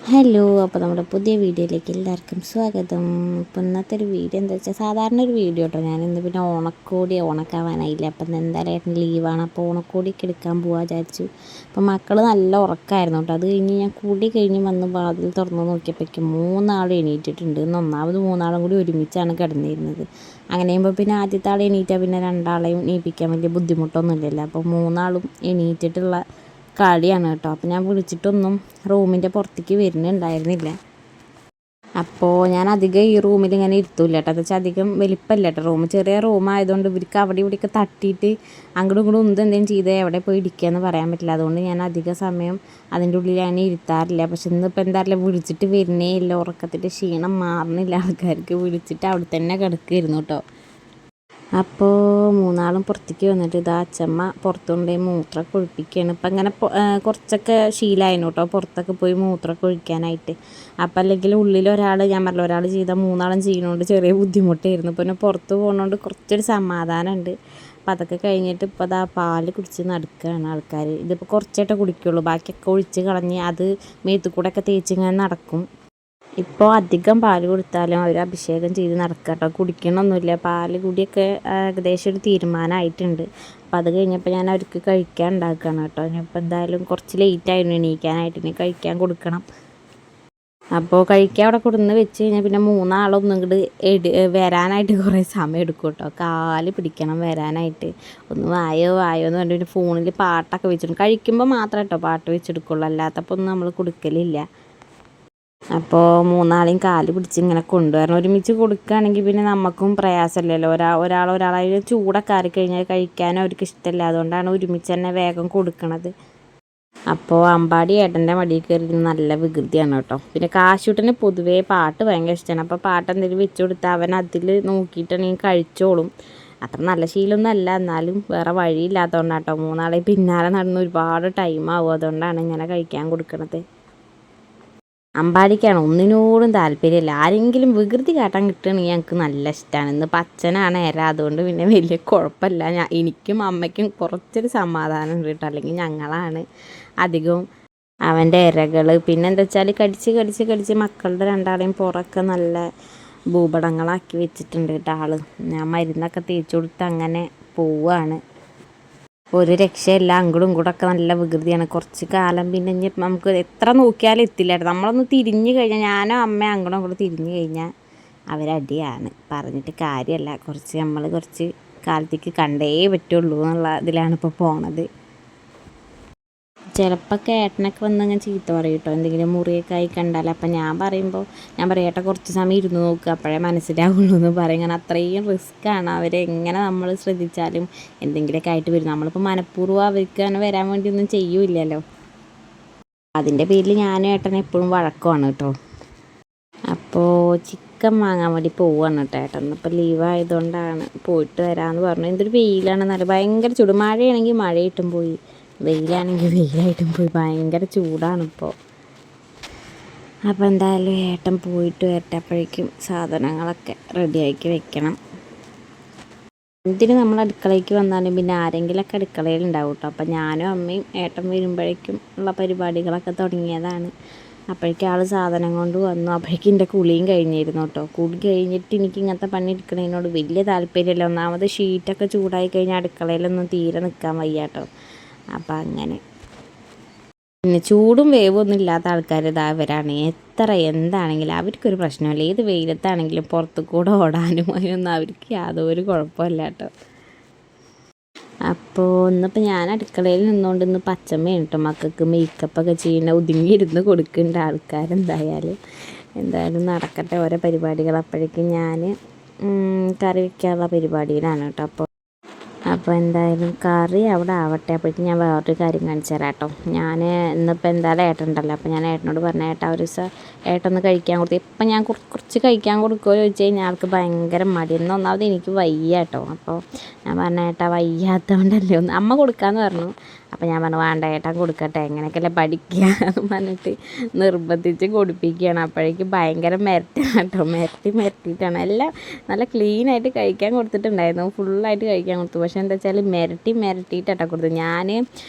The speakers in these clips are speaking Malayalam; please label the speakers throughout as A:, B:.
A: ഹലോ, അപ്പോൾ നമ്മുടെ പുതിയ വീഡിയോയിലേക്ക് എല്ലാവർക്കും സ്വാഗതം. അപ്പോൾ ഇന്നത്തെ ഒരു വീഡിയോ എന്താ വെച്ചാൽ സാധാരണ ഒരു വീഡിയോ കേട്ടോ. ഞാനിന്ന് പിന്നെ ഓണക്കോടി ഓണക്കാവാനായില്ല. അപ്പം എന്തായാലും ഏട്ടൻ ലീവാണ്. അപ്പോൾ ഓണക്കോടിയൊക്കെ എടുക്കാൻ പോകാൻ വിചാരിച്ചു. അപ്പോൾ മക്കൾ നല്ല ഉറക്കമായിരുന്നു കേട്ടോ. അത് കഴിഞ്ഞ് ഞാൻ കൂടി കഴിഞ്ഞ് വന്ന് വാതിൽ തുറന്ന് നോക്കിയപ്പോഴേക്കും മൂന്നാളും എണീറ്റിട്ടുണ്ട്. ഒന്നാമത് മൂന്നാളും കൂടി ഒരുമിച്ചാണ് കിടന്നിരുന്നത്. അങ്ങനെ ചെയ്യുമ്പോൾ പിന്നെ ആദ്യത്തെ ആൾ എണീറ്റാൽ പിന്നെ രണ്ടാളെയും എണീപ്പിക്കാൻ വലിയ ബുദ്ധിമുട്ടൊന്നുമില്ലല്ലോ. അപ്പോൾ മൂന്നാളും എണീറ്റിട്ടുള്ള കളിയാണ് കേട്ടോ. അപ്പോൾ ഞാൻ വിളിച്ചിട്ടൊന്നും റൂമിൻ്റെ പുറത്തേക്ക് വരുന്നുണ്ടായിരുന്നില്ല. അപ്പോൾ ഞാൻ അധികം ഈ റൂമിൽ ഇങ്ങനെ ഇരുത്തൂല്ല കേട്ടോ. എന്താ വെച്ചാൽ അധികം വലിപ്പമല്ല കേട്ടോ റൂം. ചെറിയ റൂമായതുകൊണ്ട് ഇവർക്ക് അവിടെ ഇവിടെയൊക്കെ തട്ടിയിട്ട് അങ്ങോട്ടും ഇങ്ങോട്ടും എന്തെങ്കിലും ചെയ്തേ എവിടെ പോയി ഇരിക്കുകയെന്ന് പറയാൻ പറ്റില്ല. അതുകൊണ്ട് ഞാൻ അധിക സമയം അതിൻ്റെ ഉള്ളിൽ ഞാൻ ഇരുത്താറില്ല. പക്ഷെ ഇന്നിപ്പോൾ എന്താ പറയുക, വിളിച്ചിട്ട് വരുന്നേ ഇല്ല. ഉറക്കത്തിൻ്റെ ക്ഷീണം മാറുന്നില്ല ആൾക്കാർക്ക്. വിളിച്ചിട്ട് അവിടെ തന്നെ കിടക്കുമായിരുന്നു കേട്ടോ. അപ്പോൾ മൂന്നാളും പുറത്തേക്ക് വന്നിട്ട് ഇതാ അച്ചമ്മ പുറത്തുകൊണ്ടുപോയി മൂത്രമൊക്കെ ഒഴിപ്പിക്കുകയാണ്. ഇപ്പം അങ്ങനെ കുറച്ചൊക്കെ ശീലമായിരുന്നു കേട്ടോ പുറത്തൊക്കെ പോയി മൂത്രമൊക്കെ ഒഴിക്കാനായിട്ട്. അപ്പം അല്ലെങ്കിൽ ഉള്ളിൽ ഞാൻ പറഞ്ഞില്ല, ഒരാൾ ചെയ്താൽ മൂന്നാളും ചെയ്യുന്നതുകൊണ്ട് ചെറിയ ബുദ്ധിമുട്ടായിരുന്നു. പിന്നെ പുറത്ത് പോകുന്നതുകൊണ്ട് കുറച്ചൊരു സമാധാനമുണ്ട്. അപ്പം അതൊക്കെ കഴിഞ്ഞിട്ട് ഇപ്പോൾ അതാ പാല് കുടിച്ച് നടക്കുകയാണ് ആൾക്കാർ. ഇതിപ്പോൾ കുറച്ചായിട്ടേ കുടിക്കുള്ളൂ. ബാക്കിയൊക്കെ ഒഴിച്ച് കളഞ്ഞ് അത് മേത്ത് കൂടെ ഒക്കെ തേച്ചിങ്ങനെ നടക്കും. ഇപ്പോൾ അധികം പാൽ കൊടുത്താലും അവർ അഭിഷേകം ചെയ്ത് നടക്കുക കേട്ടോ. കുടിക്കണമൊന്നുമില്ല. പാൽ കുടിയൊക്കെ ഏകദേശം ഒരു തീരുമാനമായിട്ടുണ്ട്. അപ്പോൾ അത് കഴിഞ്ഞപ്പോൾ ഞാൻ അവർക്ക് കഴിക്കാൻ ഉണ്ടാക്കുകയാണ് കേട്ടോ. ഇനിയിപ്പോൾ എന്തായാലും കുറച്ച് ലേറ്റായിരുന്നു എണീക്കാനായിട്ട്. ഇനി കഴിക്കാൻ കൊടുക്കണം. അപ്പോൾ കഴിക്കാൻ അവിടെ കൊടുന്ന് വെച്ച് കഴിഞ്ഞാൽ പിന്നെ മൂന്നാളൊന്നും ഇങ്ങോട്ട് വരാനായിട്ട് കുറേ സമയം എടുക്കും കേട്ടോ. കാല് പിടിക്കണം വരാനായിട്ട്. ഒന്ന് വായോ വായോ എന്ന് പറഞ്ഞിട്ട് ഫോണിൽ പാട്ടൊക്കെ വെച്ചിട്ടുണ്ട്. കഴിക്കുമ്പോൾ മാത്രമേ കേട്ടോ പാട്ട് വെച്ചെടുക്കുള്ളൂ. അല്ലാത്തപ്പോൾ ഒന്നും നമ്മൾ കൊടുക്കലില്ല. അപ്പോൾ മൂന്നാളെയും കാല് പിടിച്ച് ഇങ്ങനെ കൊണ്ടുവരണം. ഒരുമിച്ച് കൊടുക്കുകയാണെങ്കിൽ പിന്നെ നമുക്കും പ്രയാസമില്ലല്ലോ. ഒരാളെ ചൂടൊക്കെ ആറിക്കഴിഞ്ഞാൽ കഴിക്കാനും അവർക്ക് ഇഷ്ടമില്ല. അതുകൊണ്ടാണ് ഒരുമിച്ച് തന്നെ വേഗം കൊടുക്കണത്. അപ്പോൾ അമ്പാടി ഏട്ടൻ്റെ മടിയിൽ കയറി നല്ല വികൃതിയാണ് കേട്ടോ. പിന്നെ കാശൂട്ടന് പൊതുവേ പാട്ട് ഭയങ്കര ഇഷ്ടമാണ്. അപ്പോൾ പാട്ട് എന്തെങ്കിലും വെച്ച് കൊടുത്താൽ അവൻ അതിൽ നോക്കിയിട്ടാണെങ്കിൽ കഴിച്ചോളും. അത്ര നല്ല ശീലമൊന്നും അല്ല, എന്നാലും വേറെ വഴിയില്ലാത്തതുകൊണ്ടാണ് കേട്ടോ. മൂന്നാളെ പിന്നാലെ നടന്ന് ഒരുപാട് ടൈം ആവും. അതുകൊണ്ടാണ് ഇങ്ങനെ കഴിക്കാൻ കൊടുക്കുന്നത്. അമ്പാടിക്കാണ് ഒന്നിനോടും താല്പര്യമില്ല. ആരെങ്കിലും വികൃതി കാട്ടാൻ കിട്ടുകയാണെങ്കിൽ ഞങ്ങൾക്ക് നല്ല ഇഷ്ടമാണ്. ഇന്നിപ്പോൾ അച്ഛനാണ് അതുകൊണ്ട് പിന്നെ വലിയ കുഴപ്പമില്ല. എനിക്കും അമ്മയ്ക്കും കുറച്ചൊരു സമാധാനം ഉണ്ട് കേട്ടോ. അല്ലെങ്കിൽ ഞങ്ങളാണ് അധികവും അവൻ്റെ ഇരകൾ. പിന്നെ എന്താ വെച്ചാൽ കടിച്ച് മക്കളുടെ രണ്ടാളെയും പുറമൊക്കെ നല്ല ഭൂപടങ്ങളാക്കി വെച്ചിട്ടുണ്ട് കേട്ടോ ആൾ. ഞാൻ മരുന്നൊക്കെ തേച്ച് കൊടുത്ത് അങ്ങനെ പോവുകയാണ്. ഒരു രക്ഷയില്ല. അങ്ങോട്ടും ഇങ്ങോട്ടൊക്കെ നല്ല വികൃതിയാണ്. കുറച്ച് കാലം പിന്നെ ഇനി നമുക്ക് എത്ര നോക്കിയാലും എത്തില്ല. നമ്മളൊന്ന് തിരിഞ്ഞ് കഴിഞ്ഞാൽ, ഞാനോ അമ്മയോ അങ്ങോട്ടും അങ്ങോട്ടും തിരിഞ്ഞ് കഴിഞ്ഞാൽ അവരടിയാണ്. പറഞ്ഞിട്ട് കാര്യമല്ല. നമ്മൾ കുറച്ച് കാലത്തേക്ക് കണ്ടേ പറ്റുള്ളൂ എന്നുള്ള ഇതിലാണ് ഇപ്പോൾ പോണത്. ചിലപ്പോൾ ഏട്ടനൊക്കെ വന്ന് അങ്ങനെ ചീത്ത പറയും കേട്ടോ. എന്തെങ്കിലും മുറിയൊക്കെ ആയി കണ്ടാൽ. അപ്പം ഞാൻ പറയും ഏട്ടൻ കുറച്ച് സമയം ഇരുന്ന് നോക്കുക, അപ്പോഴേ മനസ്സിലാവുള്ളൂ എന്ന് പറയും. കാരണം അത്രയും റിസ്ക്കാണ്. അവരെങ്ങനെ നമ്മൾ ശ്രദ്ധിച്ചാലും എന്തെങ്കിലുമൊക്കെ ആയിട്ട് വരും. നമ്മളിപ്പോൾ മനഃപൂർവ്വം അവർക്ക് അങ്ങനെ വരാൻ വേണ്ടിയൊന്നും ചെയ്യൂല്ലല്ലോ. അതിൻ്റെ പേരിൽ ഞാനും ഏട്ടൻ എപ്പോഴും വഴക്കമാണ് കേട്ടോ. അപ്പോൾ ചിക്കൻ വാങ്ങാൻ വേണ്ടി പോവുകയാണ് കേട്ടോ ഏട്ടൻ. ഇപ്പോൾ ലീവായതുകൊണ്ടാണ് പോയിട്ട് വരാമെന്ന് പറഞ്ഞു. എന്തൊരു വെയിലാണ്, നല്ല ഭയങ്കര ചൂട്. മഴയാണെങ്കിൽ മഴയിട്ടും പോയി, വെയിലാണെങ്കിൽ വെയിലായിട്ടും പോയി. ഭയങ്കര ചൂടാണിപ്പോൾ. അപ്പോൾ എന്തായാലും ഏട്ടൻ പോയിട്ട് വരട്ടെ. അപ്പോഴേക്കും സാധനങ്ങളൊക്കെ റെഡിയാക്കി വെക്കണം. എന്തിന് നമ്മൾ അടുക്കളയ്ക്ക് വന്നാലും പിന്നെ ആരെങ്കിലുമൊക്കെ അടുക്കളയിൽ ഉണ്ടാവും കേട്ടോ. അപ്പോൾ ഞാനും അമ്മയും ഏട്ടൻ വരുമ്പോഴേക്കും ഉള്ള പരിപാടികളൊക്കെ തുടങ്ങിയതാണ്. അപ്പോഴേക്കും ആൾ സാധനം കൊണ്ട് വന്നു. അപ്പോഴേക്കും എൻ്റെ കുളിയും കഴിഞ്ഞിരുന്നു കേട്ടോ. കുളി കഴിഞ്ഞിട്ട് എനിക്ക് ഇങ്ങനത്തെ പണി എടുക്കുന്നതിനോട് വലിയ താല്പര്യമില്ല. ഒന്നാമത് ഷീറ്റൊക്കെ ചൂടായി കഴിഞ്ഞാൽ അടുക്കളയിലൊന്നും തീരെ നിൽക്കാൻ വയ്യ കേട്ടോ. അപ്പം അങ്ങനെ പിന്നെ ചൂടും വേവൊന്നും ഇല്ലാത്ത ആൾക്കാർ ഇവരാണ്. എത്ര എന്താണെങ്കിലും അവർക്കൊരു പ്രശ്നമില്ല. ഏത് വെയിലത്താണെങ്കിലും പുറത്തു കൂടെ ഓടാനും അതിനൊന്നും അവർക്ക് യാതൊരു കുഴപ്പമില്ല കേട്ടോ. അപ്പോൾ ഇന്നിപ്പോൾ ഞാൻ അടുക്കളയിൽ നിന്നുകൊണ്ട് ഇന്ന് പച്ചമ്മയാണ് കേട്ടോ മക്കൾക്ക് മേക്കപ്പൊക്കെ ചെയ്യുന്ന ഒതുങ്ങിയിരുന്ന് കൊടുക്കേണ്ട എന്തായാലും നടക്കട്ടെ ഓരോ പരിപാടികൾ. അപ്പോഴേക്കും ഞാൻ കറി വയ്ക്കാനുള്ള പരിപാടിയിലാണ് കേട്ടോ. അപ്പോൾ എന്തായാലും കറി അവിടെ ആവട്ടെ. അപ്പോഴേക്കും ഞാൻ വേറൊരു കാര്യം കാണിച്ചു തരാം കേട്ടോ. ഞാൻ ഇന്നിപ്പോൾ എന്തായാലും ഏട്ടനുണ്ടല്ലോ. അപ്പോൾ ഞാൻ ഏട്ടനോട് പറഞ്ഞ ഒരു ദിവസം ഏട്ടൊന്ന് കഴിക്കാൻ കൊടുത്തു. ഇപ്പം ഞാൻ കുറച്ച് കഴിക്കാൻ കൊടുക്കുമോ ചോദിച്ചു കഴിഞ്ഞാൽ ആൾക്ക് ഭയങ്കര മടി. ഒന്നാമത് എനിക്ക് വയ്യ കേട്ടോ. അപ്പോൾ ഞാൻ പറഞ്ഞ വയ്യാത്തതുകൊണ്ടല്ലേ അമ്മ കൊടുക്കാമെന്ന് പറഞ്ഞു. അപ്പോൾ ഞാൻ പറഞ്ഞു വേണ്ട ഏട്ടൻ കൊടുക്കട്ടെ എങ്ങനെയൊക്കെയല്ലേ പഠിക്കുക എന്ന് പറഞ്ഞിട്ട് നിർബന്ധിച്ച് കൊടുപ്പിക്കുകയാണ്. അപ്പോഴേക്കും ഭയങ്കര മെരട്ടാണ് കേട്ടോ, മെരട്ടിയിട്ടാണ് എല്ലാം നല്ല ക്ലീനായിട്ട് കഴിക്കാൻ കൊടുത്തിട്ടുണ്ടായിരുന്നു, ഫുള്ളായിട്ട് കഴിക്കാൻ കൊടുത്തു. പക്ഷേ എന്താ വെച്ചാൽ മെരട്ടിയിട്ടാട്ടോ കൊടുത്തു. ഞാൻ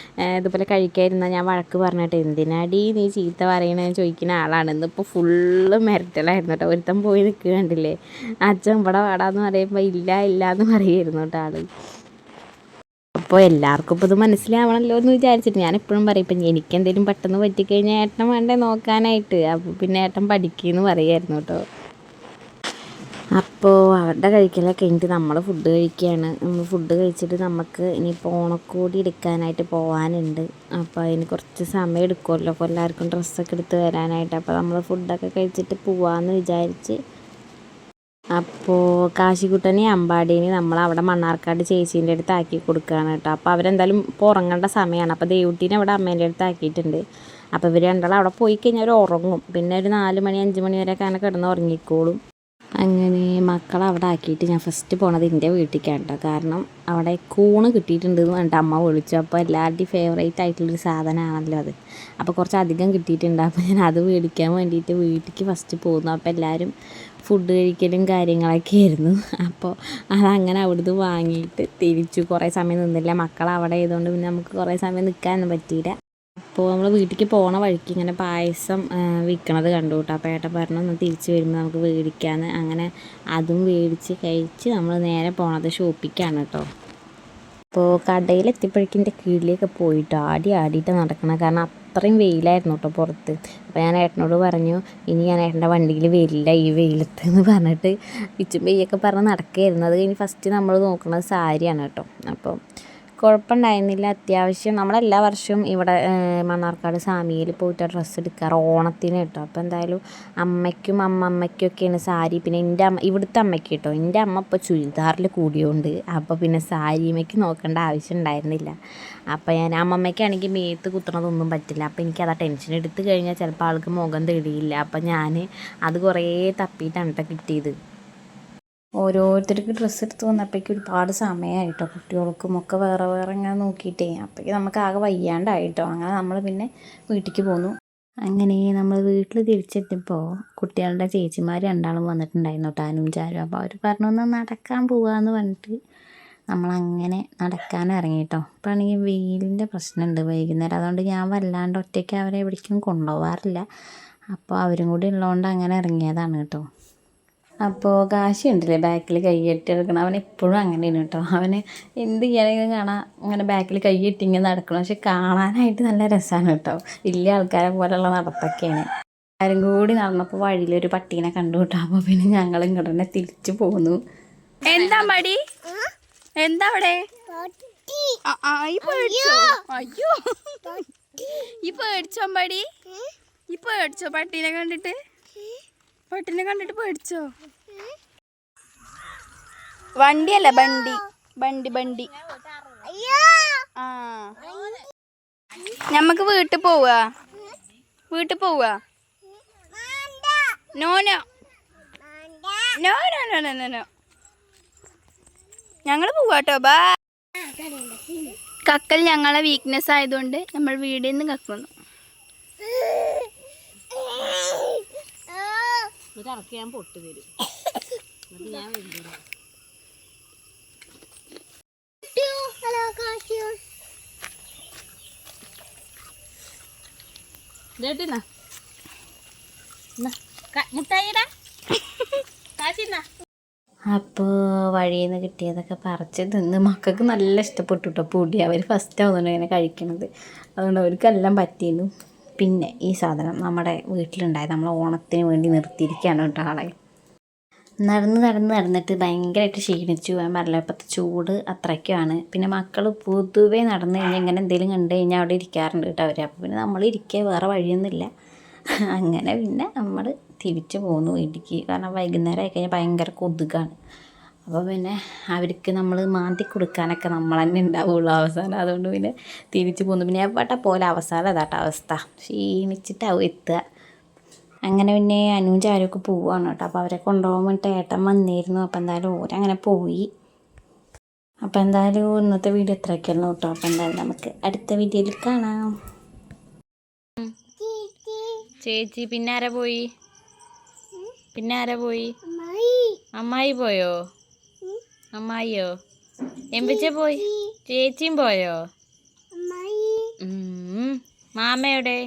A: ഇതുപോലെ കഴിക്കാതിരുന്നാൽ ഞാൻ വഴക്ക് പറഞ്ഞിട്ട് എന്തിനാടി നീ ചീത്ത പറയണതെന്ന് ചോദിക്കുന്ന ആളാണ്. ഇന്നിപ്പോൾ ഫുള്ള് മെരട്ടലായിരുന്നു കേട്ടോ. ഒരുത്തം പോയി നിൽക്കുക കണ്ടില്ലേ, അച്ഛൻ ഇവിടെ വാടാന്ന് പറയുമ്പോൾ ഇല്ല എന്ന് പറയുമായിരുന്നു കേട്ടോ ആൾ. അപ്പോൾ എല്ലാവർക്കും ഇപ്പോൾ ഇത് മനസ്സിലാവണമല്ലോ എന്ന് വിചാരിച്ചിട്ട് ഞാൻ എപ്പോഴും പറയും, ഇപ്പം എനിക്കെന്തെങ്കിലും പെട്ടെന്ന് പറ്റിക്കഴിഞ്ഞാൽ ഏട്ടൻ വേണ്ടേ നോക്കാനായിട്ട്, അപ്പോൾ പിന്നെ ഏട്ടൻ പഠിക്കുമെന്ന് പറയുമായിരുന്നു കേട്ടോ. അപ്പോൾ അവരുടെ കഴിക്കലൊക്കെ കഴിഞ്ഞിട്ട് നമ്മൾ ഫുഡ് കഴിക്കുകയാണ്. നമ്മൾ ഫുഡ് കഴിച്ചിട്ട് നമുക്ക് ഇനിയിപ്പോൾ ഓണക്കോടി എടുക്കാനായിട്ട് പോകാനുണ്ട്. അപ്പോൾ അതിന് കുറച്ച് സമയം എടുക്കുമല്ലോ, അപ്പോൾ എല്ലാവർക്കും ഡ്രസ്സൊക്കെ എടുത്ത് വരാനായിട്ട്. അപ്പോൾ നമ്മൾ ഫുഡൊക്കെ കഴിച്ചിട്ട് പോവാമെന്ന് വിചാരിച്ച് അപ്പോൾ കാശിക്കുട്ടനെയും അമ്പാടീനെയും നമ്മളവിടെ മണ്ണാർക്കാട് ചേച്ചീൻ്റെ അടുത്ത് ആക്കി കൊടുക്കുകയാണ് കേട്ടോ. അപ്പോൾ അവരെന്തായാലും ഇപ്പോൾ ഉറങ്ങേണ്ട സമയമാണ്. അപ്പോൾ ദേവുട്ടീനെ അവിടെ അമ്മേൻ്റെ അടുത്ത് ആക്കിയിട്ടുണ്ട്. അപ്പോൾ ഇവർ രണ്ടാളും അവിടെ പോയി കഴിഞ്ഞാൽ അവർ ഉറങ്ങും. പിന്നെ ഒരു 4 മണി 5 മണി വരെയൊക്കെ അങ്ങനെ കിടന്ന് ഉറങ്ങിക്കോളും. അങ്ങനെ മക്കളെ അവിടെ ആക്കിയിട്ട് ഞാൻ ഫസ്റ്റ് പോണത് എൻ്റെ വീട്ടിലേക്കാണ് കേട്ടോ. കാരണം അവിടെ കൂണ് കിട്ടിയിട്ടുണ്ടെന്ന് പറഞ്ഞിട്ട് അമ്മ വിളിച്ചു. അപ്പോൾ എല്ലാവരുടെയും ഫേവറേറ്റ് ആയിട്ടുള്ളൊരു സാധനമാണല്ലോ അത്. അപ്പോൾ കുറച്ച് അധികം കിട്ടിയിട്ടുണ്ട്. അപ്പോൾ ഞാൻ അത് മേടിക്കാൻ വേണ്ടിയിട്ട് വീട്ടിലേക്ക് ഫസ്റ്റ് പോകുന്നു. അപ്പോൾ എല്ലാവരും ഫുഡ് കഴിക്കലും കാര്യങ്ങളൊക്കെ ആയിരുന്നു. അപ്പോൾ അതങ്ങനെ അവിടുന്ന് വാങ്ങിയിട്ട് തിരിച്ചു. കുറേ സമയം നിന്നില്ല, മക്കൾ അവിടെ ആയതുകൊണ്ട് പിന്നെ നമുക്ക് കുറേ സമയം നിൽക്കാനൊന്നും പറ്റിയില്ല. അപ്പോൾ നമ്മൾ വീട്ടിലേക്ക് പോണ വഴിക്ക് ഇങ്ങനെ പായസം വിൽക്കണത് കണ്ടു കേട്ടോ. അപ്പോൾ ഏട്ടൻ പറഞ്ഞു ഒന്ന് തിരിച്ച് വരുമ്പോൾ നമുക്ക് മേടിക്കാമെന്ന്. അങ്ങനെ അതും മേടിച്ച് കഴിച്ച് നമ്മൾ നേരെ പോണത് ഷോപ്പിക്കാണ് കേട്ടോ. അപ്പോൾ കടയിലെത്തിയപ്പോഴേക്കും എൻ്റെ കീഴിലേക്ക് പോയിട്ട് ആടിയിട്ട് നടക്കണം. കാരണം അത്രയും വെയിലായിരുന്നു കേട്ടോ പുറത്ത്. അപ്പോൾ ഞാൻ ഏട്ടനോട് പറഞ്ഞു ഇനി ഞാൻ ഏട്ടൻ്റെ വണ്ടിയിൽ വരില്ല ഈ വെയിലത്ത് എന്ന് പറഞ്ഞിട്ട് പിച്ചും പെയ്യൊക്കെ പറഞ്ഞ് നടക്കുകയായിരുന്നു. അത് കഴിഞ്ഞ് ഫസ്റ്റ് നമ്മൾ നോക്കുന്നത് സാരിയാണ് കേട്ടോ. അപ്പോൾ കുഴപ്പമുണ്ടായിരുന്നില്ല. അത്യാവശ്യം നമ്മളെല്ലാ വർഷവും ഇവിടെ മണ്ണാർക്കാട് സാമിയിൽ പോയിട്ട് ഡ്രസ്സ് എടുക്കാറ് ഓണത്തിന് കേട്ടോ. അപ്പോൾ എന്തായാലും അമ്മയ്ക്കും അമ്മയ്ക്കൊക്കെയാണ് സാരി. പിന്നെ എൻ്റെ അമ്മ ഇവിടുത്തെ അമ്മയ്ക്ക് കേട്ടോ, എൻ്റെ അമ്മ ഇപ്പോൾ ചുരിദാറിൽ കൂടിയോണ്ട് അപ്പോൾ പിന്നെ സാരിമയ്ക്ക് നോക്കേണ്ട ആവശ്യം ഉണ്ടായിരുന്നില്ല. അപ്പോൾ ഞാൻ അമ്മമ്മയ്ക്കാണെങ്കിൽ മേത്ത് കുത്തണതൊന്നും പറ്റില്ല. അപ്പോൾ എനിക്കതാ ടെൻഷൻ എടുത്ത് കഴിഞ്ഞാൽ ചിലപ്പോൾ ആൾക്ക് മുഖം തെളിയില്ല. അപ്പം ഞാൻ അത് കുറേ തപ്പിയിട്ടാണ് കേട്ടോ കിട്ടിയത്. ഓരോരുത്തർക്ക് ഡ്രസ്സ് എടുത്ത് വന്നപ്പോഴേക്കും ഒരുപാട് സമയമായിട്ടോ, കുട്ടികൾക്കും ഒക്കെ വേറെ ഇങ്ങനെ നോക്കിയിട്ടേ. അപ്പോഴേക്കും നമുക്ക് ആകെ വയ്യാണ്ടായിട്ടോ. അങ്ങനെ നമ്മൾ പിന്നെ വീട്ടിലേക്ക് പോന്നു. അങ്ങനെ നമ്മൾ വീട്ടിൽ തിരിച്ചെത്തിയപ്പോൾ കുട്ടികളുടെ ചേച്ചിമാർ രണ്ടാളും വന്നിട്ടുണ്ടായിരുന്നു കേട്ടോ, അനുവും ചാരും. അപ്പോൾ അവർ പറഞ്ഞു ഒന്ന് നടക്കാൻ പോവാന്ന് പറഞ്ഞിട്ട് നമ്മളങ്ങനെ നടക്കാൻ ഇറങ്ങി കേട്ടോ. ഇപ്പോൾ ആണെങ്കിൽ വെയിലിൻ്റെ പ്രശ്നമുണ്ട് വൈകുന്നേരം, അതുകൊണ്ട് ഞാൻ വല്ലാണ്ട് ഒറ്റയ്ക്ക് അവരെ എവിടേക്കും കൊണ്ടുപോകാറില്ല. അപ്പോൾ അവരും കൂടി ഉള്ളതുകൊണ്ട് അങ്ങനെ ഇറങ്ങിയതാണ് കേട്ടോ. അപ്പോൾ കാശി ഉണ്ടല്ലേ ബാക്കിൽ കൈയ്യെട്ടി എടുക്കണം, അവൻ എപ്പോഴും അങ്ങനെയാണ് കേട്ടോ. അവന് എന്ത് ചെയ്യാനെങ്കിലും കാണാം അങ്ങനെ ബാക്കിൽ കൈയ്യെട്ടി ഇങ്ങനെ നടക്കണം. പക്ഷെ കാണാനായിട്ട് നല്ല രസമാണ് കേട്ടോ, വലിയ ആൾക്കാരെ പോലെയുള്ള നടത്തൊക്കെയാണ്. ആരും കൂടി നടന്നപ്പോൾ വഴിയിലൊരു പട്ടീനെ കണ്ടു കേട്ടോ. അപ്പോൾ പിന്നെ ഞങ്ങൾ ഇങ്ങോട്ട് തന്നെ തിരിച്ചു പോന്നു.
B: എന്താ മടി, എന്താ അവിടെ അയ്യോ ഈ പേടിച്ചോ മടി, ഈ പേടിച്ചോ പട്ടീനെ കണ്ടിട്ട് പേടിച്ചോ? വണ്ടിയല്ല ബണ്ടി. ആ ഞമ്മക്ക് വീട്ടിൽ പോവാ നോ ഞങ്ങള് പോവാട്ടോ. ബാ. കക്കൽ ഞങ്ങളെ വീക്ക്നെസ് ആയതുകൊണ്ട് നമ്മൾ വീടിൽ നിന്ന് കക്കുന്നു.
A: ഞാൻ പൊട്ട് തരും. അപ്പോൾ വഴിയിൽ നിന്ന് കിട്ടിയതൊക്കെ പറിച്ച് തിന്ന് മക്കൾക്ക് നല്ല ഇഷ്ടപ്പെട്ടു കേട്ടോ. പൊടി അവർ ഫസ്റ്റ് ആവുന്നുണ്ട് ഇങ്ങനെ കഴിക്കണത്, അതുകൊണ്ട് അവർക്കെല്ലാം പറ്റിയിരുന്നു. പിന്നെ ഈ സാധനം നമ്മുടെ വീട്ടിലുണ്ടായത് നമ്മൾ ഓണത്തിന് വേണ്ടി നിർത്തിയിരിക്കുകയാണ് കേട്ടോ. ആളെ നടന്നിട്ട് ഭയങ്കരമായിട്ട് ക്ഷീണിച്ചു. ഞാൻ പറഞ്ഞില്ല ഇപ്പോഴത്തെ ചൂട് അത്രയ്ക്കുമാണ്. പിന്നെ മക്കൾ പൊതുവേ നടന്നു കഴിഞ്ഞാൽ ഇങ്ങനെ എന്തെങ്കിലും കണ്ടു കഴിഞ്ഞാൽ അവിടെ ഇരിക്കാറുണ്ട് കേട്ടോ അവർ. അപ്പോൾ പിന്നെ നമ്മൾ ഇരിക്കുക, വേറെ വഴിയൊന്നുമില്ല. അങ്ങനെ പിന്നെ നമ്മൾ തിരിച്ചു പോന്നു വീട്ടിലേക്ക്. കാരണം വൈകുന്നേരം ആയിക്കഴിഞ്ഞാൽ ഭയങ്കര കൊതുകാണ്. അപ്പോൾ പിന്നെ അവർക്ക് നമ്മൾ മാന്തി കൊടുക്കാനൊക്കെ നമ്മൾ തന്നെ ഉണ്ടാവുള്ളൂ അവസാനം. അതുകൊണ്ട് പിന്നെ തിരിച്ചു പോന്നു. പിന്നെ എവിടെ പോലെ അവസാനം അതാട്ടോ അവസ്ഥ, ക്ഷീണിച്ചിട്ടാവും എത്തുക. അങ്ങനെ പിന്നെ അനുവും ചാരുമൊക്കെ പോവുകയാണ് കേട്ടോ. അപ്പോൾ അവരെ കൊണ്ടുപോകാൻ വേണ്ടിയിട്ട് ഏട്ടൻ വന്നിരുന്നു. അപ്പോൾ എന്തായാലും ഓരങ്ങനെ പോയി. അപ്പോൾ എന്തായാലും ഇന്നത്തെ വീഡിയോ ഇത്രയൊക്കെയുള്ളൂ കേട്ടോ. അപ്പോൾ എന്തായാലും നമുക്ക് അടുത്ത വീഡിയോയിൽ കാണാം. ചേച്ചി പിന്നെ ആരാ പോയി? അമ്മായി പോയോ? അമ്മായിയോ? എമ്പിച്ച പോയി? ചേച്ചിയും പോയോ? മാമയുടെ